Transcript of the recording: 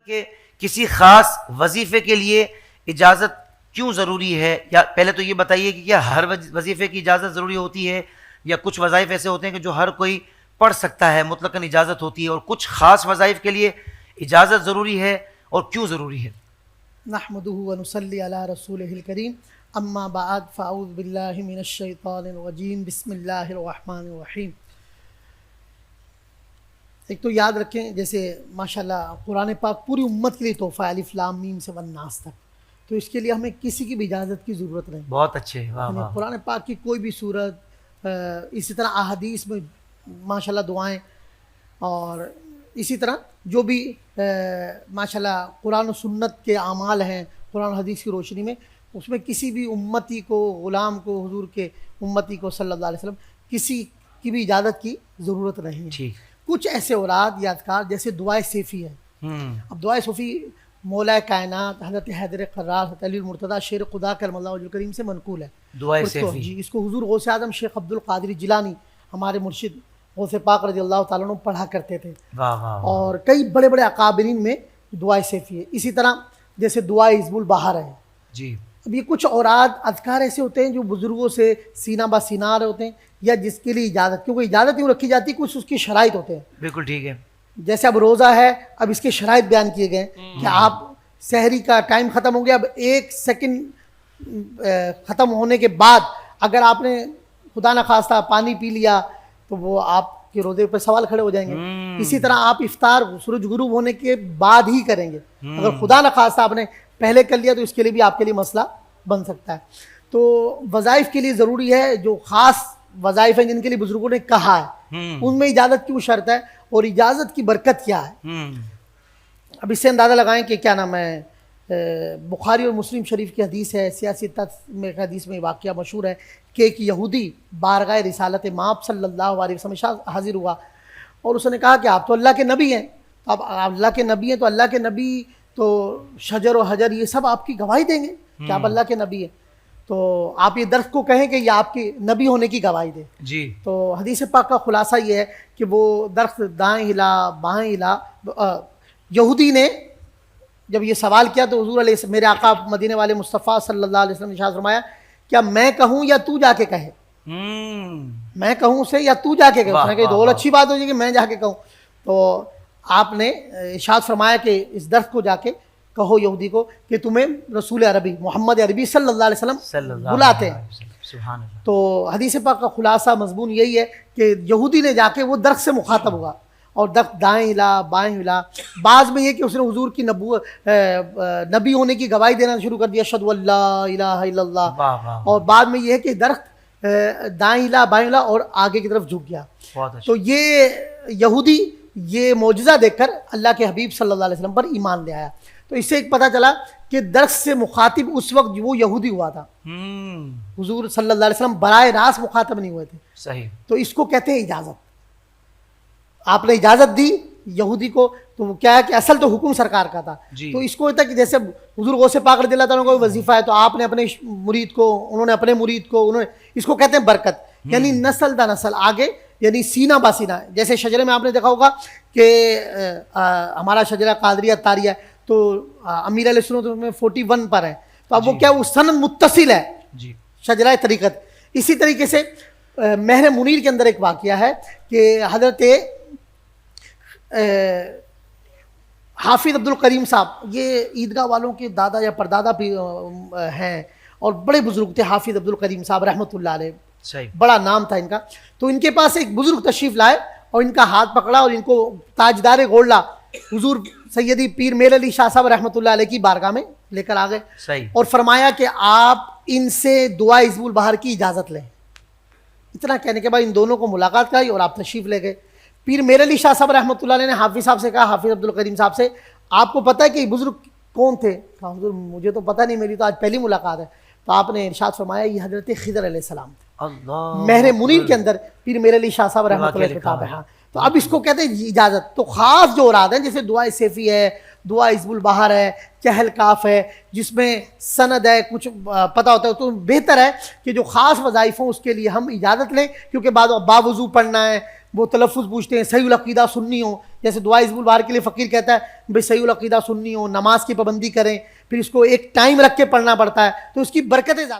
کہ کسی خاص وظیفے کے لیے اجازت کیوں ضروری ہے؟ یا پہلے تو یہ بتائیے کہ کیا ہر وظیفے کی اجازت ضروری ہوتی ہے یا کچھ وظائف ایسے ہوتے ہیں کہ جو ہر کوئی پڑھ سکتا ہے، مطلقاً اجازت ہوتی ہے، اور کچھ خاص وظائف کے لیے اجازت ضروری ہے اور کیوں ضروری ہے؟ نحمدہ ونصلی علی رسولہ الکریم، اما بعد فاعوذ باللہ من الشیطان الرجیم، بسم اللہ الرحمن الرحیم۔ ایک تو یاد رکھیں، جیسے ماشاءاللہ قرآن پاک پوری امت کے لیے تحفہ ہے، الف لام میم سے والناس تک، تو اس کے لیے ہمیں کسی کی بھی اجازت کی ضرورت نہیں۔ بہت اچھے، واہ واہ۔ قرآن پاک کی کوئی بھی صورت، اسی طرح احادیث میں ماشاءاللہ دعائیں، اور اسی طرح جو بھی ماشاءاللہ قرآن و سنت کے اعمال ہیں قرآن و حدیث کی روشنی میں، اس میں کسی بھی امتی کو، غلام کو، حضور کے امتی کو صلی اللہ علیہ وسلم کسی کی بھی اجازت کی ضرورت نہیں ہے۔ ٹھیک۔ کچھ ایسے اوراد یا اذکار جیسے دعائے سیفی ہے۔ اب دعائے صوفی مولا کائنات حضرت حیدر قرار حضرت علی المرتضیٰ شیر خدا کرم اللہ وجہ الکریم سے منقول ہے دعائے سیفی۔ جی، اس کو حضور غوث اعظم شیخ عبد القادر جیلانی ہمارے مرشد غوث پاک رضی اللہ تعالیٰ عنہ پڑھا کرتے تھے، واہ واہ۔ اور کئی بڑے بڑے اکابرین میں دعائے سیفی ہے۔ اسی طرح جیسے دعائے حزب البہار ہے۔ جی۔ اب یہ کچھ اوراد اذکار ایسے ہوتے ہیں جو بزرگوں سے سینہ بہ سینہ آ رہے ہوتے ہیں، یا جس کے لیے اجازت، کیونکہ اجازت یوں رکھی جاتی ہے، کچھ اس کی شرائط ہوتے ہیں۔ بالکل ٹھیک ہے۔ جیسے اب روزہ ہے، اب اس کے شرائط بیان کیے گئے کہ آپ سحری کا ٹائم ختم ہو گیا، اب 1 سیکنڈ ختم ہونے کے بعد اگر آپ نے خدا نخواستہ پانی پی لیا تو وہ آپ کے روزے پہ سوال کھڑے ہو جائیں گے۔ اسی طرح آپ افطار سورج غروب ہونے کے بعد ہی کریں گے، اگر خدا نخواستہ آپ نے پہلے کر لیا تو اس کے لیے بھی آپ کے لیے مسئلہ بن سکتا ہے۔ تو وظائف کے لیے ضروری ہے، جو خاص وظائف ہیں جن کے لیے بزرگوں نے کہا ہے ان میں اجازت کیوں شرط ہے، اور اجازت کی برکت کیا ہے۔ اب اس سے اندازہ لگائیں کہ کیا نام ہے، بخاری اور مسلم شریف کی حدیث ہے، سیاسی میں حدیث میں واقعہ مشہور ہے کہ ایک یہودی بارگاہ رسالت مآب صلی اللہ علیہ وسلم حاضر ہوا، اور اس نے کہا کہ آپ تو اللہ کے نبی ہیں، تو اب اللہ کے نبی ہیں تو اللہ کے نبی تو شجر و حجر یہ سب آپ کی گواہی دیں گے کہ آپ اللہ کے نبی ہیں، تو آپ یہ درخت کو کہیں کہ یہ آپ کے نبی ہونے کی گواہی دے۔ جی۔ تو حدیث پاک کا خلاصہ یہ ہے کہ وہ درخت دائیں ہلا بائیں ہلا۔ یہودی نے جب یہ سوال کیا تو حضور علیہ میرے آقا مدینے والے مصطفیٰ صلی اللہ علیہ وسلم نے ارشاد فرمایا، کیا میں کہوں یا تو جا کے کہے؟ میں کہوں اسے یا تو جا کے کہے؟ اس نے کہا دول اچھی بات ہو جائے کہ میں جا کے کہوں۔ تو آپ نے ارشاد فرمایا کہ اس درخت کو جا کے کہو یہودی کو کہ تمہیں رسول عربی محمد عربی صلی اللہ علیہ وسلم بلاتے ہیں۔ سبحان اللہ۔ تو حدیث پاک کا خلاصہ مضمون یہی ہے کہ یہودی نے جا کے وہ درخت سے مخاطب ہوا، اور درخت دائیں ہلا بائیں ہلا۔ بعض میں یہ کہ اس نے حضور کی نبی ہونے کی گواہی دینا شروع کر دیا، اشہد ان لا الہ الا اللہ، اور بعد میں یہ ہے کہ درخت دائیں ہلا بائیں ہلا اور آگے کی طرف جھک گیا۔ تو یہ یہودی یہ معجزہ دیکھ کر اللہ کے حبیب صلی اللہ علیہ وسلم پر ایمان لے آیا۔ تو اس سے ایک پتہ چلا کہ درخت سے مخاطب اس وقت وہ یہودی ہوا تھا، حضور صلی اللہ علیہ وسلم براہ راست مخاطب نہیں ہوئے تھے۔ صحیح۔ تو اس کو کہتے ہیں اجازت۔ آپ نے اجازت دی یہودی کو، تو وہ کیا ہے کہ اصل تو حکم سرکار کا تھا۔ تو اس کو ہوتا ہے کہ جیسے حضور غوث پاک رضی اللہ تعالیٰ کو وظیفہ ہے تو آپ نے اپنے مرید کو، انہوں نے اپنے مرید کو، انہوں نے، اس کو کہتے ہیں برکت، یعنی نسل دا نسل آگے، یعنی سینہ با سینہ۔ جیسے شجرے میں آپ نے دیکھا ہوگا کہ ہمارا شجرہ قادریہ تاریہ ہے تو امیر علیہ السلام میں 41 پر ہے، تو اب وہ کیا وہ سند متصل ہے شجرہ طریقت۔ اسی طریقے سے مہر منیر کے اندر ایک واقعہ ہے کہ حضرت حافظ عبد الکریم صاحب، یہ عیدگاہ والوں کے دادا یا پردادا بھی ہیں، اور بڑے بزرگ تھے حافظ عبد الکریم صاحب رحمۃ اللہ علیہ، بڑا نام تھا ان کا۔ تو ان کے پاس ایک بزرگ تشریف لائے اور ان کا ہاتھ پکڑا اور ان کو تاجدار گولڈا حضور سیدی پیر میر علی شاہ صاحب رحمۃ اللہ علیہ کی بارگاہ میں لے کر آ گئے، اور فرمایا کہ آپ ان سے دعا حزب البہار کی اجازت لیں۔ اتنا کہنے کے بعد ان دونوں کو ملاقات کرائی اور آپ تشریف لے گئے۔ پیر میر علی شاہ صاحب رحمۃ اللہ علیہ نے حافظ صاحب سے کہا، حافظ عبد الکریم صاحب سے، آپ کو پتہ ہے کہ یہ بزرگ کون تھے؟ کہا حضور مجھے تو پتہ نہیں، میری تو آج پہلی ملاقات ہے۔ تو آپ نے ارشاد فرمایا یہ حضرت خضر علیہ السلام تھے۔ مہر منیر کے اندر پیر میر علی شاہ صاحب رحمۃ اللہ علیہ کتاب ہے۔ ہاں، تو اب اس کو کہتے ہیں اجازت۔ تو خاص جو اوراد ہیں جیسے دعائے سیفی ہے، دعا حزب البہار ہے، کہل کاف ہے، جس میں سند ہے، کچھ پتہ ہوتا ہے، تو بہتر ہے کہ جو خاص وظائف ہوں اس کے لیے ہم اجازت لیں، کیونکہ باوضو پڑھنا ہے، وہ تلفظ پوچھتے ہیں صحیح العقیدہ سنی ہو, جیسے دعا حزب البہار کے لیے فقیر کہتا ہے بھائی صحیح العقیدہ سنی ہو, نماز کی پابندی کریں, پھر اس کو ایک ٹائم رکھ کے پڑھنا پڑتا ہے, تو اس کی برکتیں زیادہ.